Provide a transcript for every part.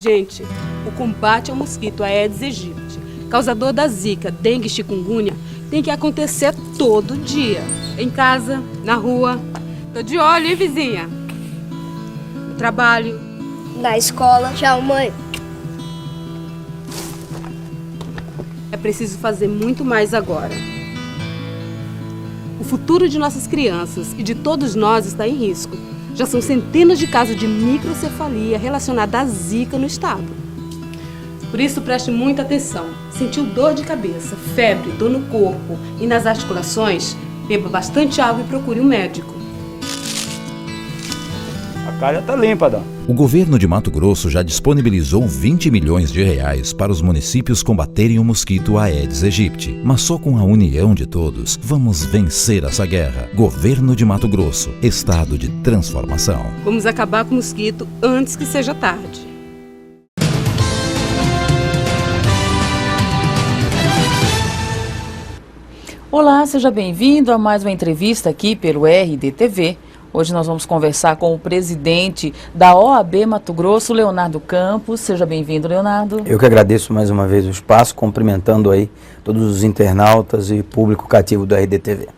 Gente, o combate ao mosquito Aedes aegypti, causador da zika, dengue e chikungunya, tem que acontecer todo dia. Em casa, na rua. Tô de olho, hein, vizinha? No trabalho. Na escola. Tchau, mãe. É preciso fazer muito mais agora. O futuro de nossas crianças e de todos nós está em risco. Já são centenas de casos de microcefalia relacionada à zika no estado. Por isso, preste muita atenção. Sentiu dor de cabeça, febre, dor no corpo e nas articulações? Beba bastante água e procure um médico. A calha tá limpa, Dan. O governo de Mato Grosso já disponibilizou 20 milhões de reais para os municípios combaterem o mosquito Aedes aegypti. Mas só com a união de todos vamos vencer essa guerra. Governo de Mato Grosso, estado de transformação. Vamos acabar com o mosquito antes que seja tarde. Olá, seja bem-vindo a mais uma entrevista aqui pelo RDTV. Hoje nós vamos conversar com o presidente da OAB Mato Grosso, Leonardo Campos. Seja bem-vindo, Leonardo. Eu que agradeço mais uma vez o espaço, cumprimentando aí todos os internautas e público cativo do RDTV.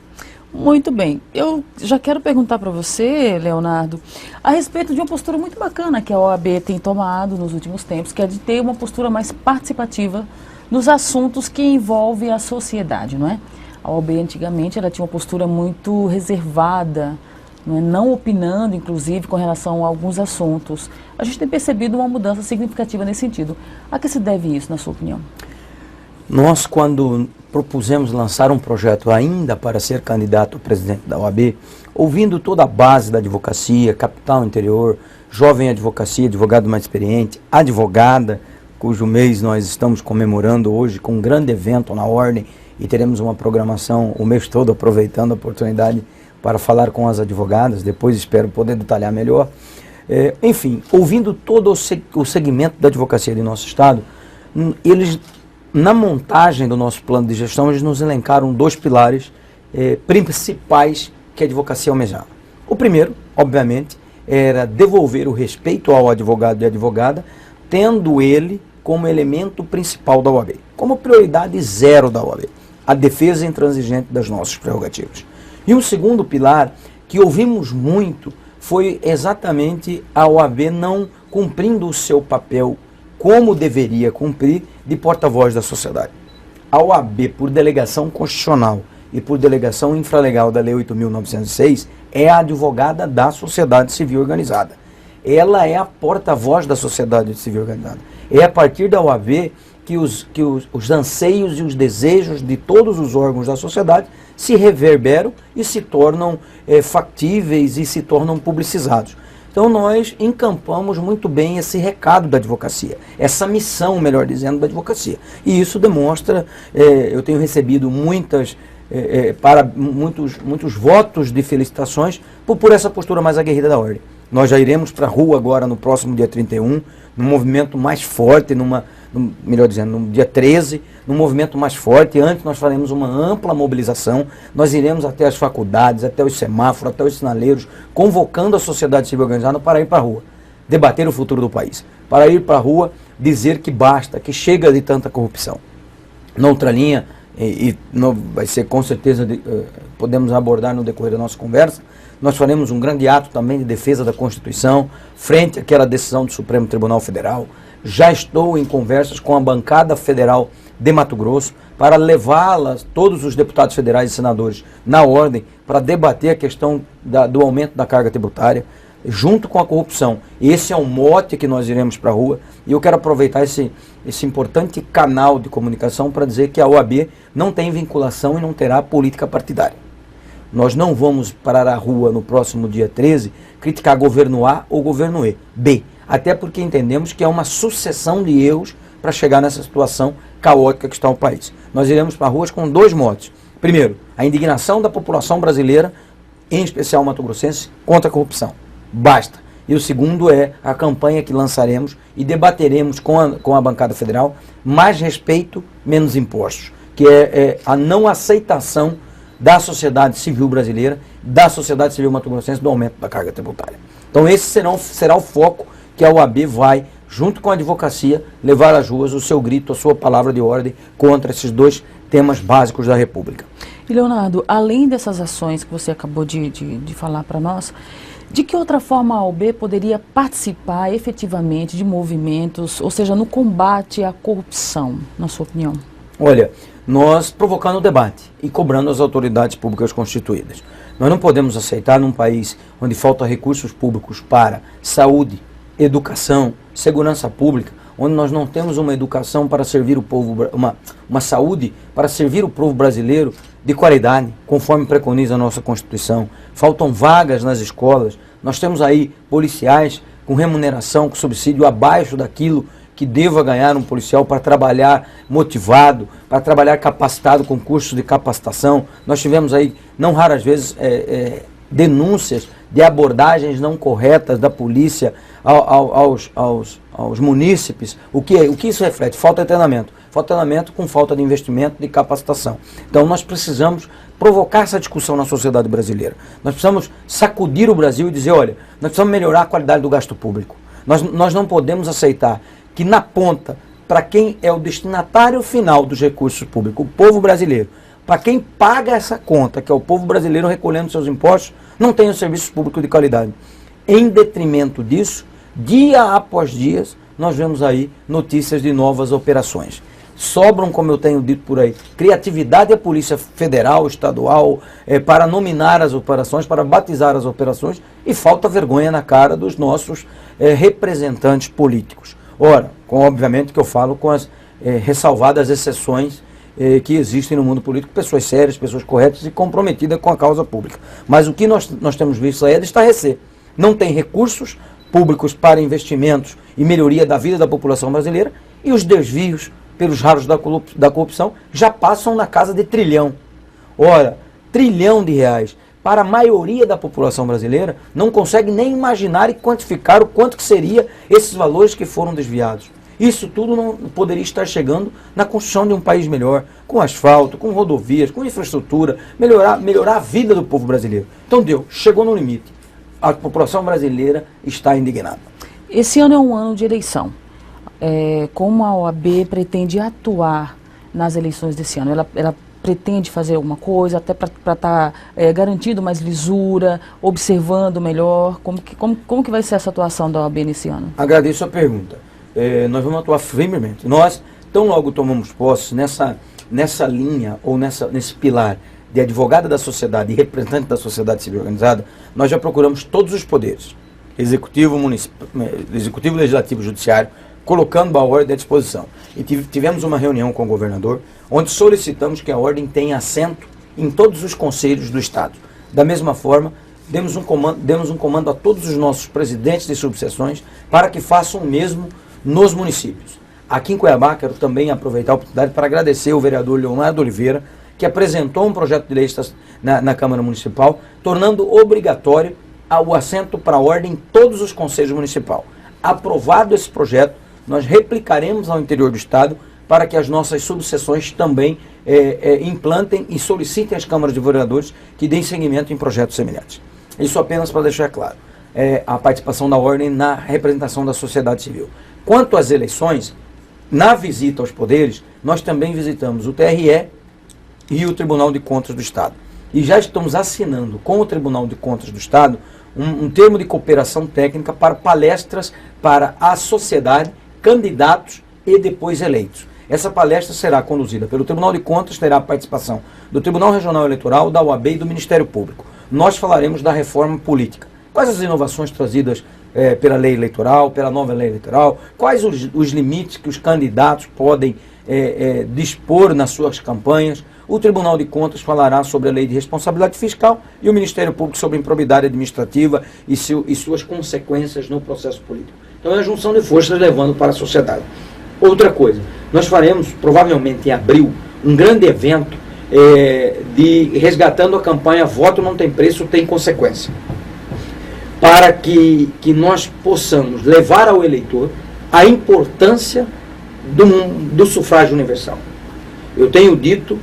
Muito bem. Eu já quero perguntar para você, Leonardo, a respeito de uma postura muito bacana que a OAB tem tomado nos últimos tempos, que é de ter uma postura mais participativa nos assuntos que envolvem a sociedade, não é? A OAB antigamente ela tinha uma postura muito reservada, não opinando, inclusive, com relação a alguns assuntos. A gente tem percebido uma mudança significativa nesse sentido. A que se deve isso, na sua opinião? Nós, quando propusemos lançar um projeto ainda para ser candidato a presidente da OAB, ouvindo toda a base da advocacia, capital interior, jovem advocacia, advogado mais experiente, advogada, cujo mês nós estamos comemorando hoje com um grande evento na ordem e teremos uma programação o mês todo, aproveitando a oportunidade para falar com as advogadas, depois espero poder detalhar melhor. Enfim, ouvindo todo o segmento da advocacia de nosso estado, eles, na montagem do nosso plano de gestão, eles nos elencaram dois pilares principais que a advocacia almejava. O primeiro, obviamente, era devolver o respeito ao advogado e advogada, tendo ele como elemento principal da OAB, como prioridade zero da OAB, a defesa intransigente das nossas prerrogativas. E um segundo pilar que ouvimos muito foi exatamente a OAB não cumprindo o seu papel como deveria cumprir de porta-voz da sociedade. A OAB, por delegação constitucional e por delegação infralegal da Lei 8.906, é a advogada da sociedade civil organizada. Ela é a porta-voz da sociedade civil organizada. É a partir da OAB que os anseios e os desejos de todos os órgãos da sociedade se reverberam e se tornam factíveis e se tornam publicizados. Então nós encampamos muito bem esse recado da advocacia, essa missão, melhor dizendo, da advocacia. E isso demonstra, eu tenho recebido muitos votos de felicitações por essa postura mais aguerrida da ordem. Nós já iremos para a rua agora no próximo dia 31, num movimento mais forte, melhor dizendo, no dia 13, num movimento mais forte. Antes nós faremos uma ampla mobilização, nós iremos até as faculdades, até os semáforos, até os sinaleiros, convocando a sociedade civil organizada para ir para a rua, debater o futuro do país, para ir para a rua dizer que basta, que chega de tanta corrupção. Na outra linha, e não, vai ser com certeza, podemos abordar no decorrer da nossa conversa, nós faremos um grande ato também de defesa da Constituição, frente àquela decisão do Supremo Tribunal Federal. Já estou em conversas com a bancada federal de Mato Grosso para levá-las, todos os deputados federais e senadores, na ordem, para debater a questão do aumento da carga tributária, junto com a corrupção. Esse é um mote que nós iremos para a rua, e eu quero aproveitar esse importante canal de comunicação para dizer que a OAB não tem vinculação e não terá política partidária. Nós não vamos parar a rua no próximo dia 13 criticar governo A ou governo B, até porque entendemos que é uma sucessão de erros para chegar nessa situação caótica que está o país. Nós iremos para ruas com dois motes. Primeiro, a indignação da população brasileira, em especial mato-grossense, contra a corrupção. Basta. E o segundo é a campanha que lançaremos e debateremos com a bancada federal: mais respeito, menos impostos, que é a não aceitação da sociedade civil brasileira, da sociedade civil mato-grossense, do aumento da carga tributária. Então esse será o foco que a OAB vai, junto com a advocacia, levar às ruas o seu grito, a sua palavra de ordem contra esses dois temas básicos da República. E Leonardo, além dessas ações que você acabou de falar para nós, de que outra forma a OAB poderia participar efetivamente de movimentos, ou seja, no combate à corrupção, na sua opinião? Olha, nós provocando o debate e cobrando as autoridades públicas constituídas. Nós não podemos aceitar num país onde faltam recursos públicos para saúde, educação, segurança pública, onde nós não temos uma educação para servir o povo, uma saúde para servir o povo brasileiro de qualidade, conforme preconiza a nossa Constituição. Faltam vagas nas escolas, nós temos aí policiais com remuneração, com subsídio abaixo daquilo que deva ganhar um policial para trabalhar motivado, para trabalhar capacitado com cursos de capacitação. Nós tivemos aí, não raras vezes, denúncias de abordagens não corretas da polícia aos munícipes. O que isso reflete? Falta de treinamento. Falta de treinamento com falta de investimento, de capacitação. Então nós precisamos provocar essa discussão na sociedade brasileira. Nós precisamos sacudir o Brasil e dizer, olha, nós precisamos melhorar a qualidade do gasto público. Nós não podemos aceitar que na ponta, para quem é o destinatário final dos recursos públicos, o povo brasileiro, para quem paga essa conta, que é o povo brasileiro recolhendo seus impostos, não tenha serviços públicos de qualidade. Em detrimento disso, dia após dia, nós vemos aí notícias de novas operações. Sobram, como eu tenho dito por aí, criatividade da Polícia Federal, Estadual, para nominar as operações, para batizar as operações, e falta vergonha na cara dos nossos representantes políticos. Ora, obviamente que eu falo com as ressalvadas exceções que existem no mundo político, pessoas sérias, pessoas corretas e comprometidas com a causa pública. Mas o que nós temos visto aí é de estarrecer. Não tem recursos públicos para investimentos e melhoria da vida da população brasileira, e os desvios pelos raros da corrupção já passam na casa de trilhão. Ora, trilhão de reais para a maioria da população brasileira não consegue nem imaginar e quantificar o quanto que seria esses valores que foram desviados. Isso tudo não poderia estar chegando na construção de um país melhor, com asfalto, com rodovias, com infraestrutura, melhorar a vida do povo brasileiro. Então chegou no limite. A população brasileira está indignada. Esse ano é um ano de eleição. Como a OAB pretende atuar nas eleições desse ano? Ela pretende fazer alguma coisa até para estar garantindo mais lisura, observando melhor? Como que vai ser essa atuação da OAB nesse ano? Agradeço a pergunta. Nós vamos atuar firmemente. Nós, tão logo tomamos posse nessa linha ou nesse pilar de advogada da sociedade e representante da sociedade civil organizada, nós já procuramos todos os poderes, executivo, legislativo, judiciário, colocando a ordem à disposição. E tivemos uma reunião com o governador, onde solicitamos que a ordem tenha assento em todos os conselhos do Estado. Da mesma forma, demos um comando a todos os nossos presidentes de subseções para que façam o mesmo nos municípios. Aqui em Cuiabá, quero também aproveitar a oportunidade para agradecer o vereador Leonardo Oliveira, que apresentou um projeto de lei na Câmara Municipal, tornando obrigatório o assento para a ordem em todos os conselhos municipais. Aprovado esse projeto, nós replicaremos ao interior do Estado para que as nossas subseções também implantem e solicitem às câmaras de vereadores que deem seguimento em projetos semelhantes. Isso apenas para deixar claro, a participação da ordem na representação da sociedade civil. Quanto às eleições, na visita aos poderes, nós também visitamos o TRE e o Tribunal de Contas do Estado. E já estamos assinando com o Tribunal de Contas do Estado um termo de cooperação técnica para palestras para a sociedade, candidatos e depois eleitos. Essa palestra será conduzida pelo Tribunal de Contas, terá a participação do Tribunal Regional Eleitoral, da OAB e do Ministério Público. Nós falaremos da reforma política. Quais as inovações trazidas pela lei eleitoral, pela nova lei eleitoral, quais os limites que os candidatos podem dispor nas suas campanhas. O Tribunal de Contas falará sobre a lei de responsabilidade fiscal e o Ministério Público sobre improbidade administrativa e suas consequências no processo político. Então é a junção de forças levando para a sociedade. Outra coisa, nós faremos, provavelmente em abril, um grande evento de resgatando a campanha Voto Não Tem Preço, Tem Consequência, para que nós possamos levar ao eleitor a importância do sufrágio universal. Eu tenho dito,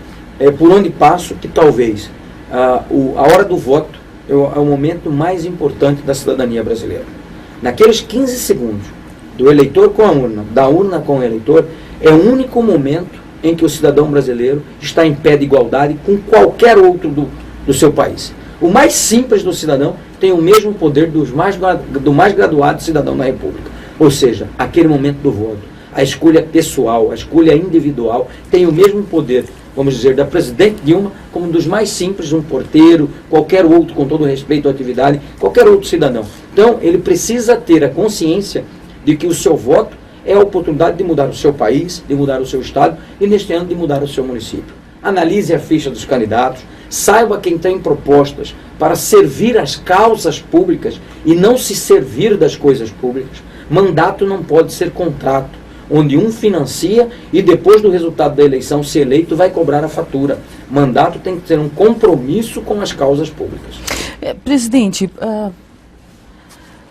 por onde passo, que talvez a hora do voto é o momento mais importante da cidadania brasileira. Naqueles 15 segundos do eleitor com a urna, da urna com o eleitor, é o único momento em que o cidadão brasileiro está em pé de igualdade com qualquer outro do seu país. O mais simples do cidadão tem o mesmo poder do mais graduado cidadão da República. Ou seja, aquele momento do voto, a escolha pessoal, a escolha individual, tem o mesmo poder, vamos dizer, da presidente Dilma, como dos mais simples, um porteiro, qualquer outro, com todo respeito à atividade, qualquer outro cidadão. Então, ele precisa ter a consciência de que o seu voto é a oportunidade de mudar o seu país, de mudar o seu estado e, neste ano, de mudar o seu município. Analise a ficha dos candidatos, saiba quem tem propostas para servir as causas públicas e não se servir das coisas públicas. Mandato não pode ser contrato, onde um financia e depois do resultado da eleição, se eleito, vai cobrar a fatura. Mandato tem que ter um compromisso com as causas públicas. Presidente,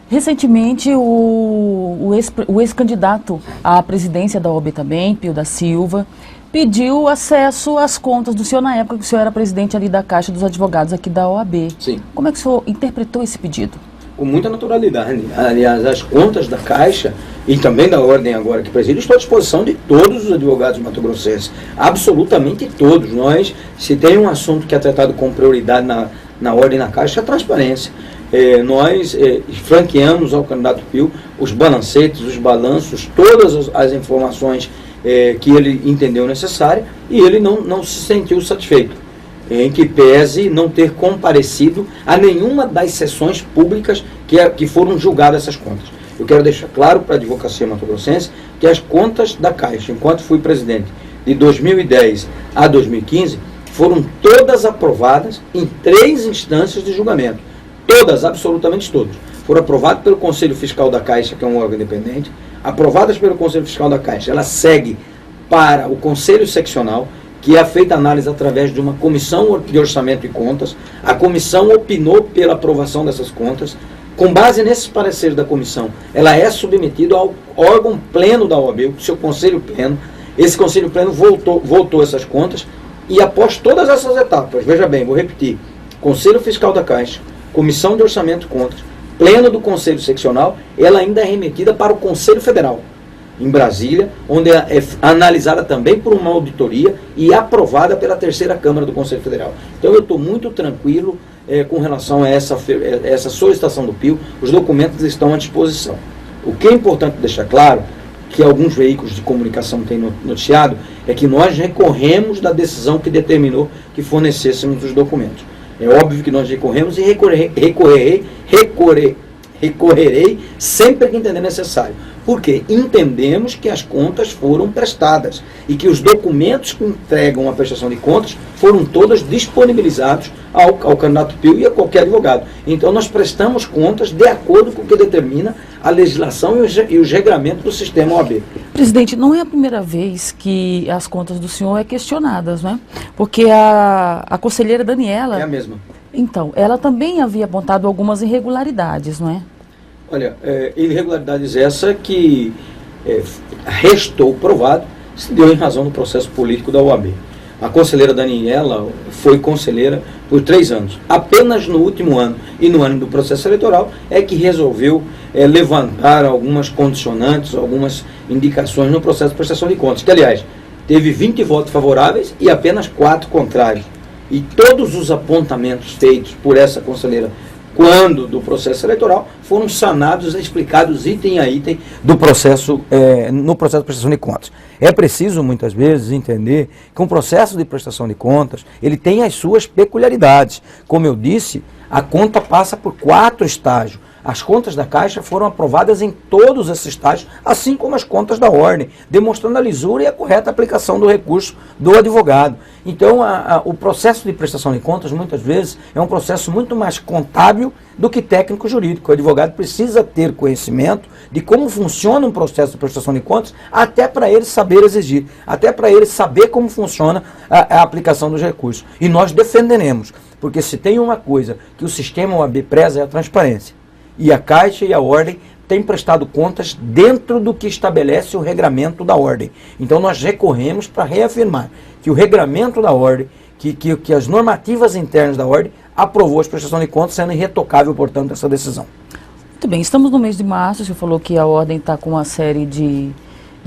recentemente o ex-candidato à presidência da OAB também, Pio da Silva, pediu acesso às contas do senhor na época que o senhor era presidente ali da Caixa dos Advogados aqui da OAB. Sim. Como é que o senhor interpretou esse pedido? Com muita naturalidade. Aliás, as contas da Caixa e também da Ordem agora que preside, estou à disposição de todos os advogados mato-grossenses. Absolutamente todos. Nós, se tem um assunto que é tratado com prioridade na Ordem e na Caixa, é a transparência. Nós franqueamos ao candidato Pio os balancetes, os balanços, todas as informações que ele entendeu necessária e ele não se sentiu satisfeito, em que pese não ter comparecido a nenhuma das sessões públicas que foram julgadas essas contas. Eu quero deixar claro para a advocacia mato-grossense que as contas da Caixa, enquanto fui presidente, de 2010 a 2015, foram todas aprovadas em 3 instâncias de julgamento. Todas, absolutamente todas. Foram aprovadas pelo Conselho Fiscal da Caixa, que é um órgão independente, aprovadas pelo Conselho Fiscal da Caixa. Ela segue para o Conselho Seccional, que é feita análise através de uma comissão de orçamento e contas. A comissão opinou pela aprovação dessas contas. Com base nesses pareceres da comissão, ela é submetida ao órgão pleno da OAB, o seu Conselho Pleno. Esse Conselho Pleno voltou essas contas e após todas essas etapas, veja bem, vou repetir, Conselho Fiscal da Caixa, Comissão de Orçamento e Contas, Pleno do Conselho Seccional, ela ainda é remetida para o Conselho Federal, em Brasília, onde é analisada também por uma auditoria e aprovada pela 3ª Câmara do Conselho Federal. Então eu estou muito tranquilo com relação a essa solicitação do Pio, os documentos estão à disposição. O que é importante deixar claro, que alguns veículos de comunicação têm noticiado, é que nós recorremos da decisão que determinou que fornecêssemos os documentos. É óbvio que nós recorremos e recorrerei sempre que entender necessário. Porque entendemos que as contas foram prestadas e que os documentos que entregam a prestação de contas foram todos disponibilizados ao candidato Pio e a qualquer advogado. Então nós prestamos contas de acordo com o que determina a legislação e os regramentos do sistema OAB. Presidente, não é a primeira vez que as contas do senhor é questionadas, né? Porque a conselheira Daniela... É a mesma. Então, ela também havia apontado algumas irregularidades, não é? Olha, irregularidades essa que restou provado, se deu em razão do processo político da OAB. A conselheira Daniela foi conselheira por 3 anos. Apenas no último ano e no ano do processo eleitoral é que resolveu levantar algumas condicionantes, algumas indicações no processo de prestação de contas, que aliás, teve 20 votos favoráveis e apenas 4 contrários. E todos os apontamentos feitos por essa conselheira quando do processo eleitoral foram sanados e explicados item a item do processo, no processo de prestação de contas. É preciso, muitas vezes, entender que um processo de prestação de contas, ele tem as suas peculiaridades. Como eu disse, a conta passa por 4 estágios. As contas da Caixa foram aprovadas em todos esses estágios, assim como as contas da Ordem, demonstrando a lisura e a correta aplicação do recurso do advogado. Então, o processo de prestação de contas, muitas vezes, é um processo muito mais contábil do que técnico-jurídico. O advogado precisa ter conhecimento de como funciona um processo de prestação de contas, até para ele saber exigir, até para ele saber como funciona a aplicação dos recursos. E nós defenderemos, porque se tem uma coisa que o sistema OAB preza é a transparência. E a Caixa e a Ordem têm prestado contas dentro do que estabelece o regramento da Ordem. Então nós recorremos para reafirmar que o regramento da Ordem, que as normativas internas da Ordem, aprovou a prestação de contas, sendo irretocável, portanto, essa decisão. Muito bem, estamos no mês de março, o senhor falou que a Ordem está com uma série de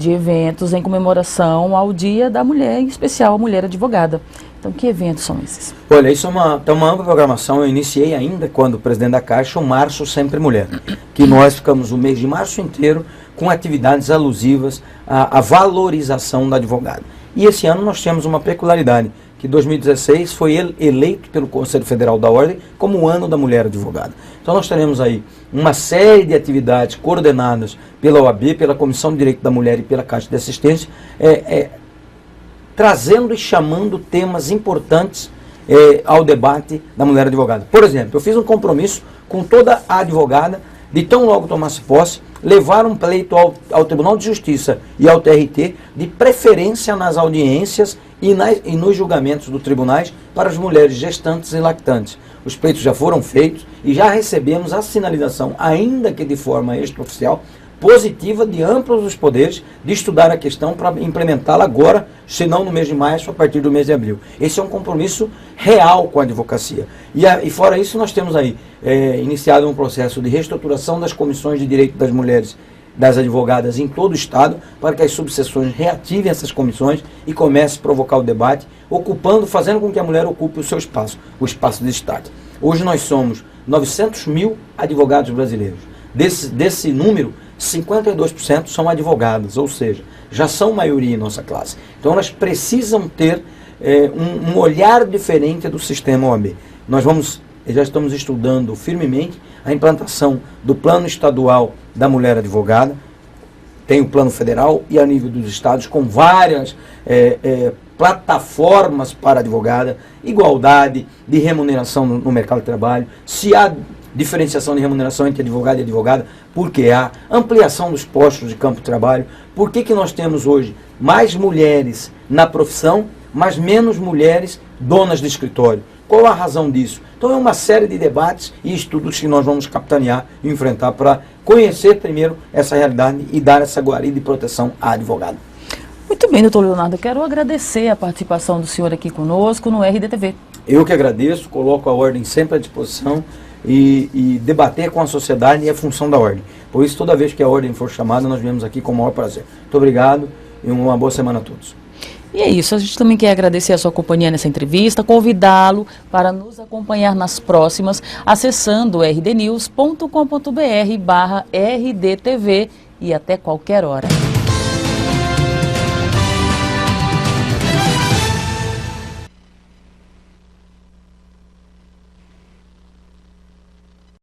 eventos em comemoração ao Dia da Mulher, em especial a Mulher Advogada. Então, que eventos são esses? Olha, isso é uma ampla programação. Eu iniciei ainda quando presidente da Caixa o Março Sempre Mulher, que nós ficamos o mês de março inteiro com atividades alusivas à valorização da advogada. E esse ano nós temos uma peculiaridade, que 2016 foi eleito pelo Conselho Federal da Ordem como o Ano da Mulher Advogada. Então nós teremos aí uma série de atividades coordenadas pela OAB, pela Comissão de Direito da Mulher e pela Caixa de Assistência, trazendo e chamando temas importantes ao debate da mulher advogada. Por exemplo, eu fiz um compromisso com toda a advogada de tão logo tomasse posse, levar um pleito ao Tribunal de Justiça e ao TRT, de preferência nas audiências e nos julgamentos dos tribunais para as mulheres gestantes e lactantes. Os pleitos já foram feitos e já recebemos a sinalização, ainda que de forma extraoficial, positiva de ambos os poderes de estudar a questão para implementá-la agora, se não no mês de março, a partir do mês de abril. Esse é um compromisso real com a advocacia. E fora isso, nós temos aí iniciado um processo de reestruturação das comissões de direito das mulheres, das advogadas em todo o Estado, para que as subseções reativem essas comissões e comece a provocar o debate, fazendo com que a mulher ocupe o seu espaço, o espaço de destaque. Hoje nós somos 900 mil advogados brasileiros. Desse número, 52% são advogadas, ou seja, já são maioria em nossa classe. Então elas precisam ter um olhar diferente do sistema OAB. Já estamos estudando firmemente a implantação do plano estadual da mulher advogada, tem o plano federal e a nível dos estados, com várias plataformas para advogada, igualdade de remuneração no mercado de trabalho, se há diferenciação de remuneração entre advogado e advogada, porque há ampliação dos postos de campo de trabalho. Por que nós temos hoje mais mulheres na profissão, mas menos mulheres donas de escritório? Qual a razão disso? Então é uma série de debates e estudos que nós vamos capitanear e enfrentar para conhecer primeiro essa realidade e dar essa guarida de proteção à advogada. Muito bem, doutor Leonardo, eu quero agradecer a participação do senhor aqui conosco no RDTV. Eu que agradeço, coloco a Ordem sempre à disposição e debater com a sociedade é função da Ordem. Por isso, toda vez que a Ordem for chamada, nós viemos aqui com o maior prazer. Muito obrigado e uma boa semana a todos. E é isso, a gente também quer agradecer a sua companhia nessa entrevista, convidá-lo para nos acompanhar nas próximas, acessando rdnews.com.br/rdtv e até qualquer hora.